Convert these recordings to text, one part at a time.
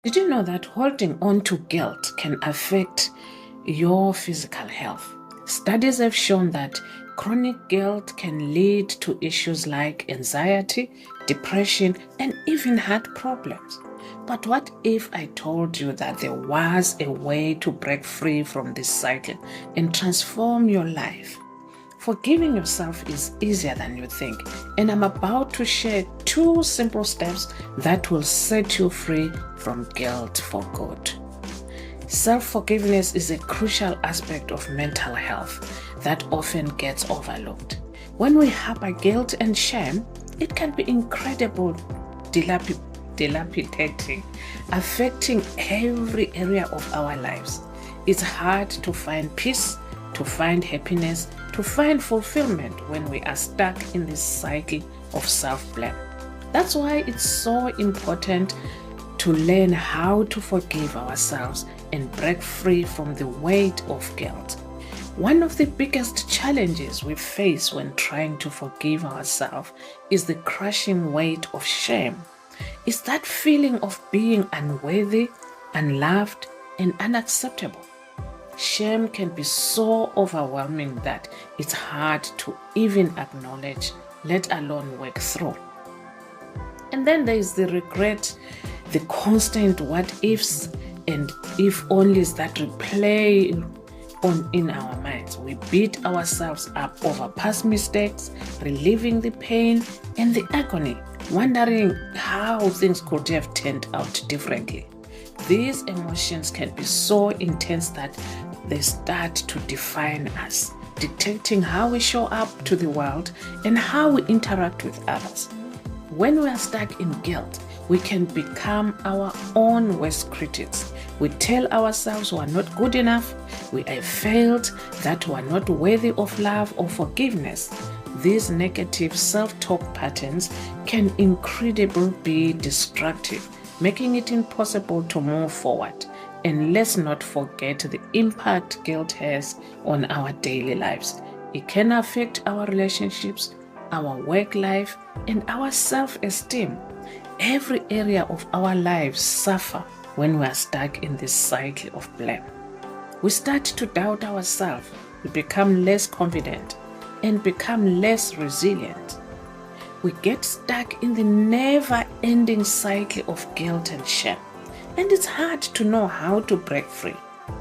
Did you know that holding on to guilt can affect your physical health? Studies have shown that chronic guilt can lead to issues like anxiety, depression, and even heart problems. But what if I told you that there was a way to break free from this cycle and transform your life? Forgiving yourself is easier than you think, and I'm about to share 2 simple steps that will set you free from guilt for good. Self-forgiveness is a crucial aspect of mental health that often gets overlooked. When we harbor guilt and shame, it can be incredibly dilapidating, affecting every area of our lives. It's hard to find peace, to find happiness, to find fulfillment when we are stuck in this cycle of self-blame. That's why it's so important to learn how to forgive ourselves and break free from the weight of guilt. One of the biggest challenges we face when trying to forgive ourselves is the crushing weight of shame. It's that feeling of being unworthy, unloved, and unacceptable. Shame can be so overwhelming that it's hard to even acknowledge, let alone work through. And then there is the regret, the constant what ifs and if onlys that replay in our minds. We beat ourselves up over past mistakes, reliving the pain and the agony, wondering how things could have turned out differently. These emotions can be so intense that they start to define us, dictating how we show up to the world and how we interact with others. When we are stuck in guilt, we can become our own worst critics. We tell ourselves we are not good enough, we have failed, that we are not worthy of love or forgiveness. These negative self-talk patterns can incredibly be destructive, making it impossible to move forward. And let's not forget the impact guilt has on our daily lives. It can affect our relationships, our work life, and our self-esteem. Every area of our lives suffer when we are stuck in this cycle of blame. We start to doubt ourselves, we become less confident, and become less resilient. We get stuck in the never-ending cycle of guilt and shame, and it's hard to know how to break free.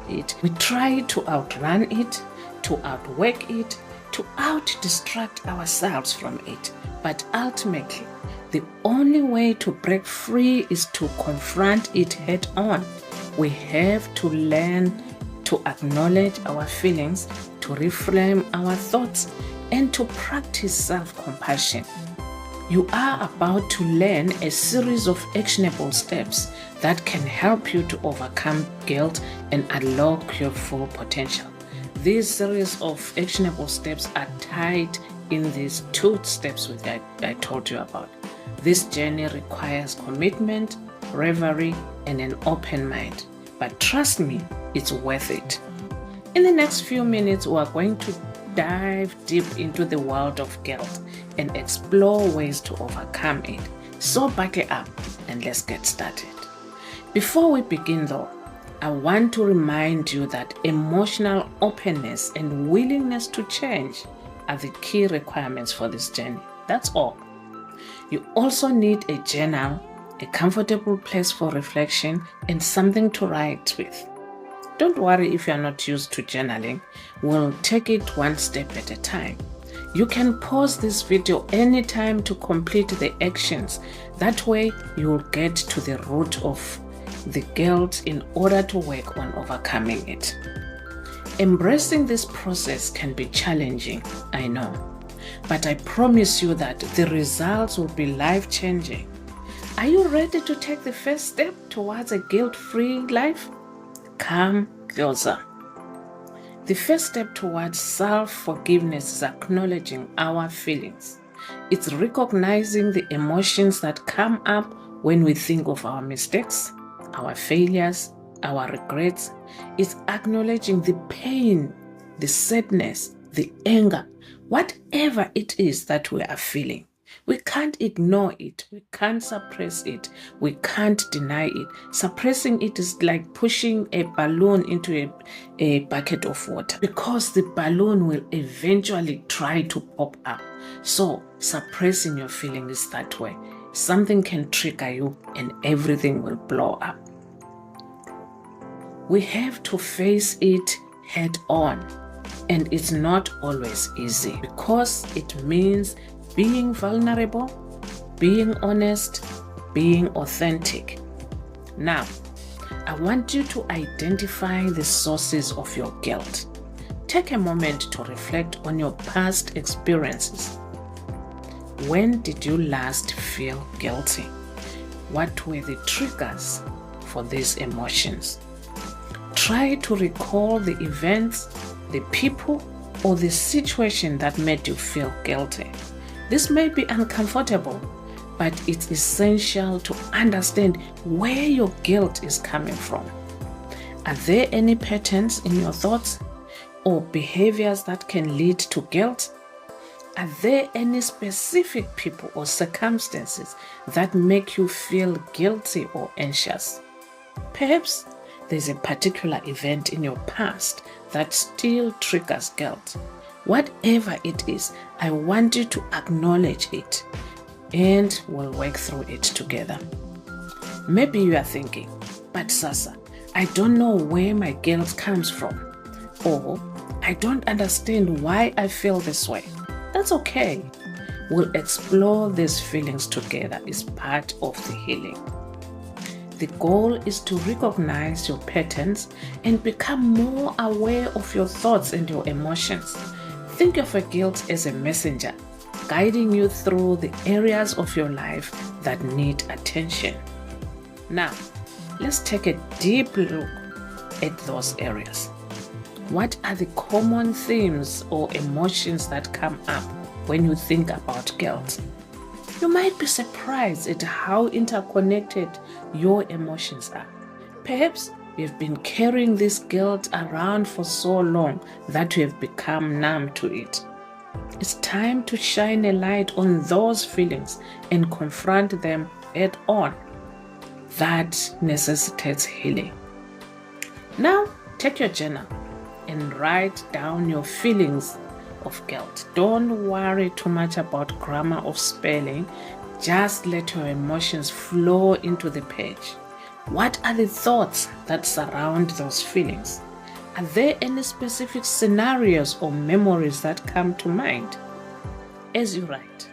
We try to outrun it, to outwork it, to out-distract ourselves from it. But ultimately, the only way to break free is to confront it head on. We have to learn to acknowledge our feelings, to reframe our thoughts, and to practice self-compassion. You are about to learn a series of actionable steps that can help you to overcome guilt and unlock your full potential. These series of actionable steps are tied in these 2 steps that I told you about. This journey requires commitment, bravery, and an open mind. But trust me, it's worth it. In the next few minutes, we are going to dive deep into the world of guilt and explore ways to overcome it. So buckle up and let's get started. Before we begin though, I want to remind you that emotional openness and willingness to change are the key requirements for this journey. That's all. You also need a journal, a comfortable place for reflection, and something to write with. Don't worry if you're not used to journaling. We'll take it one step at a time. You can pause this video anytime to complete the actions. That way, you'll get to the root of the guilt in order to work on overcoming it. Embracing this process can be challenging, I know, but I promise you that the results will be life-changing. Are you ready to take the first step towards a guilt-free life? Come closer. The first step towards self-forgiveness is acknowledging our feelings. It's recognizing the emotions that come up when we think of our mistakes, our failures, our regrets. It's acknowledging the pain, the sadness, the anger, whatever it is that we are feeling. We can't ignore it. We can't suppress it. We can't deny it. Suppressing it is like pushing a balloon into a bucket of water, because the balloon will eventually try to pop up. So suppressing your feeling is that way. Something can trigger you and everything will blow up. We have to face it head on, and it's not always easy, because it means being vulnerable, being honest, being authentic. Now, I want you to identify the sources of your guilt. Take a moment to reflect on your past experiences. When did you last feel guilty? What were the triggers for these emotions? Try to recall the events, the people, or the situation that made you feel guilty. This may be uncomfortable, but it's essential to understand where your guilt is coming from. Are there any patterns in your thoughts or behaviors that can lead to guilt? Are there any specific people or circumstances that make you feel guilty or anxious? Perhaps there's a particular event in your past that still triggers guilt. Whatever it is, I want you to acknowledge it, and we'll work through it together. Maybe you are thinking, but Sasa, I don't know where my guilt comes from, or I don't understand why I feel this way. That's okay. We'll explore these feelings together as part of the healing. The goal is to recognize your patterns and become more aware of your thoughts and your emotions. Think of your guilt as a messenger, guiding you through the areas of your life that need attention. Now, let's take a deep look at those areas. What are the common themes or emotions that come up when you think about guilt? You might be surprised at how interconnected your emotions are. Perhaps you've been carrying this guilt around for so long that you have become numb to it. It's time to shine a light on those feelings and confront them head on. That necessitates healing. Now, take your journal and write down your feelings of guilt. Don't worry too much about grammar or spelling. Just let your emotions flow into the page. What are the thoughts that surround those feelings? Are there any specific scenarios or memories that come to mind? As you write,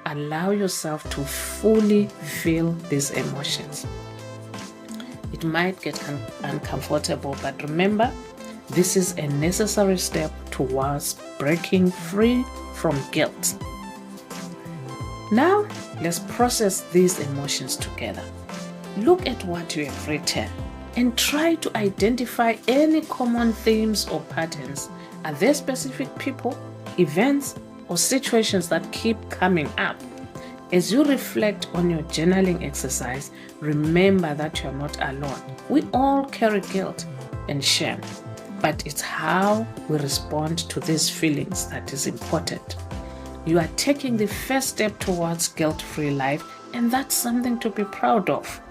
allow yourself to fully feel these emotions. It might get uncomfortable, but remember, this is a necessary step towards breaking free from guilt. Now, let's process these emotions together. Look at what you have written and try to identify any common themes or patterns. Are there specific people, events, or situations that keep coming up? As you reflect on your journaling exercise, remember that you are not alone. We all carry guilt and shame, but it's how we respond to these feelings that is important. You are taking the first step towards guilt-free life, and that's something to be proud of.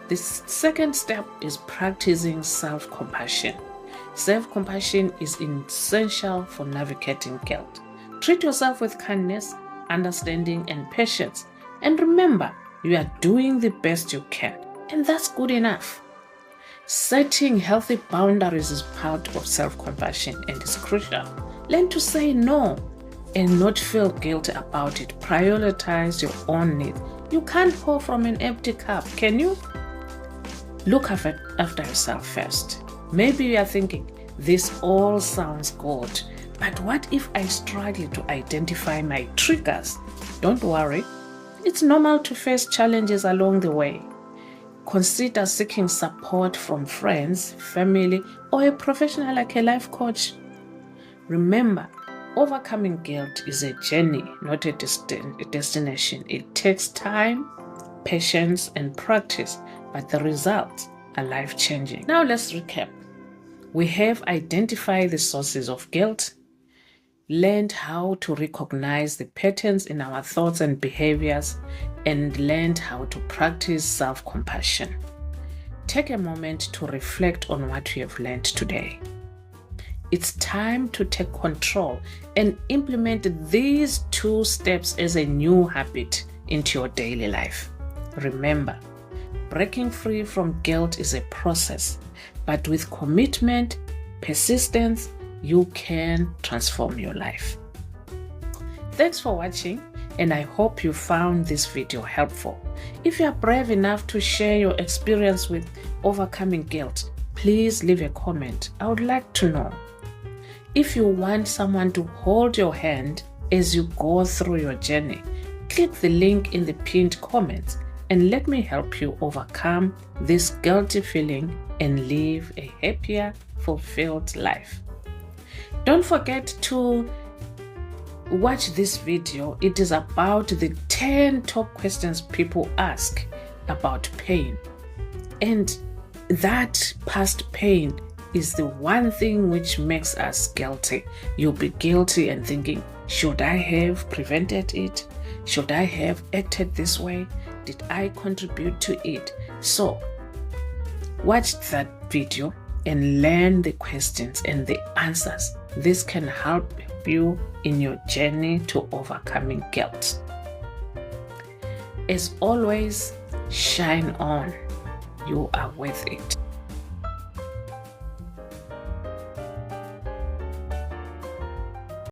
The second step is practicing self-compassion. Self-compassion is essential for navigating guilt. Treat yourself with kindness, understanding, and patience. And remember, you are doing the best you can, and that's good enough. Setting healthy boundaries is part of self-compassion and is crucial. Learn to say no and not feel guilty about it. Prioritize your own needs. You can't pour from an empty cup, can you? Look after yourself first. Maybe you are thinking, this all sounds good, but what if I struggle to identify my triggers? Don't worry. It's normal to face challenges along the way. Consider seeking support from friends, family, or a professional like a life coach. Remember, overcoming guilt is a journey, not a destination. It takes time, patience, and practice, but the results are life-changing. Now let's recap. We have identified the sources of guilt. learned how to recognize the patterns in our thoughts and behaviors, and learned how to practice self-compassion. Take a moment to reflect on what you have learned today. It's time to take control and implement these 2 steps as a new habit into your daily life. Remember, breaking free from guilt is a process, but with commitment, persistence, you can transform your life. Thanks for watching, and I hope you found this video helpful. If you are brave enough to share your experience with overcoming guilt, please leave a comment. I would like to know. If you want someone to hold your hand as you go through your journey, click the link in the pinned comments and let me help you overcome this guilty feeling and live a happier, fulfilled life. Don't forget to watch this video. It is about the 10 top questions people ask about pain. And that past pain is the one thing which makes us guilty. You'll be guilty and thinking, should I have prevented it? Should I have acted this way? Did I contribute to it? So watch that video and learn the questions and the answers. This can help you in your journey to overcoming guilt. As always, shine on. You are worth it.